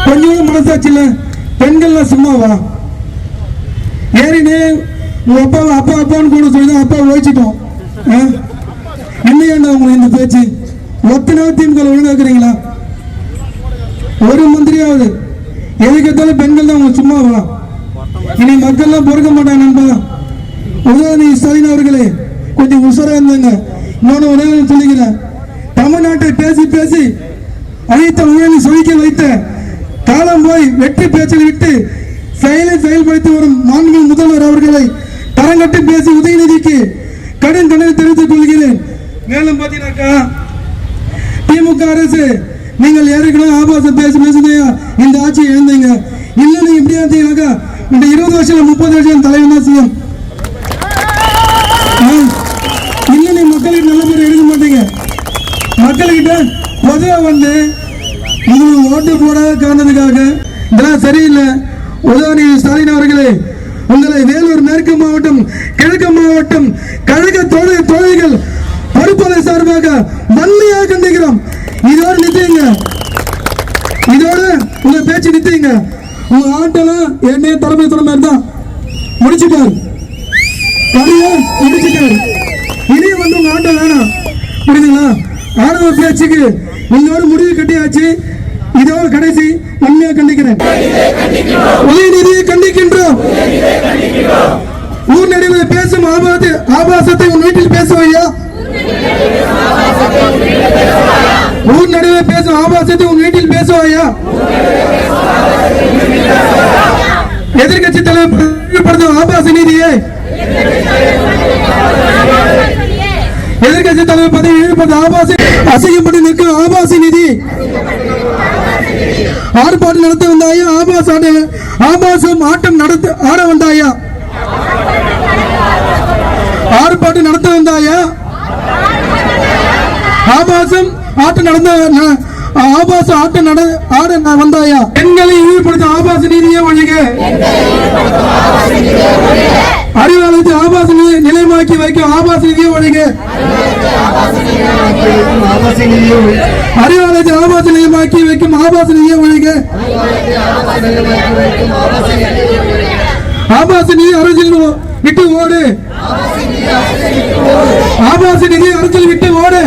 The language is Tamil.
கொஞ்சம் மனசாட்சியில பெண்கள் சும்மாவா ஏறினே உங்க அப்பா அப்பா அப்பான்னு கூட சொல்லிதான் அப்பா ஓய்ச்சிட்டோம். இன்னும் உங்களை இந்த பேச்சு ஒத்தனை திமுக ஒழுங்காக்குறீங்களா? ஒரு மந்திரியாவது எதுக்கு எடுத்தாலும் பெண்கள் தான் உங்க சும்மாவா? இனி மக்கள்லாம் பொறுக்க மாட்டாங்க நண்பா. உதயநிதி ஸ்டாலின் அவர்களே கொஞ்சம் உஷாரா இருந்தாங்க. இன்னொன்னு ஒரே சொல்லிக்கிறேன், தமிழ்நாட்டை பேசி பேசி அனைத்து ஊழலை சொலிக்க வைத்த காலம் போய் வெற்றி பேச்சில் விட்டு செயல்படுத்தி வரும் மாண்புமிகு முதல்வர் அவர்களை தரங்கட்டு பேசி உதயநிதிக்கு கடும் கண்டனம் தெரிவித்துக் கொள்கிறேன். மேலும் பார்த்தீங்கன்னாக்கா திமுக அரசு நீங்கள் ஏற்கனவே ஆபாசம் பேசுதையா இந்த ஆட்சியை இழந்தீங்க. இல்லை நீங்க இப்படியா இருந்தீங்கன்னாக்கா இந்த 20 வருஷம் 30 வருஷம் தலைவர் தான் செய்யும். இல்லை நீ மக்களுக்கு நல்ல பேர் எடுக்க மாட்டீங்க. மக்கள்கிட்ட பொதுவாக வந்து உங்களுக்கு ஓட்டு போடாத காரணத்துக்காக இதெல்லாம் சரியில்லை. உதயநிதி ஸ்டாலின் அவர்களே, உங்களை வேலூர் மேற்கு மாவட்டம் கிழக்கு மாவட்டம் கழக தோழர்கள் பொறுப்பாளர் சார்பாக வன்மையாக கண்டிக்கிறோம். இதோடு நிறுத்துங்க, இதோட உங்க பேச்சு நிறுத்துங்க. உங்க ஆட்டெல்லாம் என்னைய தலைமை மாதிரி தான் முடிச்சுட்டாரு, முடிச்சுட்டாரு. இனி வந்து உங்க ஆட்டம் வேணாம், புரியுதுங்களா? ஆணவ பேச்சுக்கு உங்களோட முடிவு கட்டியாச்சு. இதோட கடைசி உண்மையாக கண்டிக்கிறேன். உதயநிதியை கண்டிக்கின்றோம். ஊர் நடுவில் பேசும் ஆபாசத்தை உன் வீட்டில் பேசுவையா? ஊர் நடுவில் பேசும் ஆபாசத்தை உன் வீட்டில் பேசுவாயா? எதிர்கட்சி தலைவர் ஆபாச நீதியை எதிர்கட்சி தலைவர் பதவி ஈடுபட்ட ஆபாசி அசையப்பட்டு நிற்கும் ஆபாசி நிதி ஆர்ப்பாட்டம் நடத்த வந்தாயா? ஆபாசம் ஆட்டம் ஆட வந்தாயா? ஆர்ப்பாட்டம் நடத்த வந்தாயா? ஆபாசம் ஆட்டம் ஆபாச ஆட்டம் ஆட வந்தாயா? பெண்களை ஈடுபடுத்த ஆபாச நீதியை ஒழிக. அறிவாலயத்தை ஆபாச நிலையமாக்கி வைக்கும் ஆபாச நிதியை ஒழிக. அறிவாலயத்தை ஆபாச நிலையமாக்கி வைக்கும் ஆபாச நிதியை ஒழிக. ஆபாச நிதி அரசியல் விட்டு ஓடு. ஆபாச நிதி அரசியல் விட்டு ஓடு.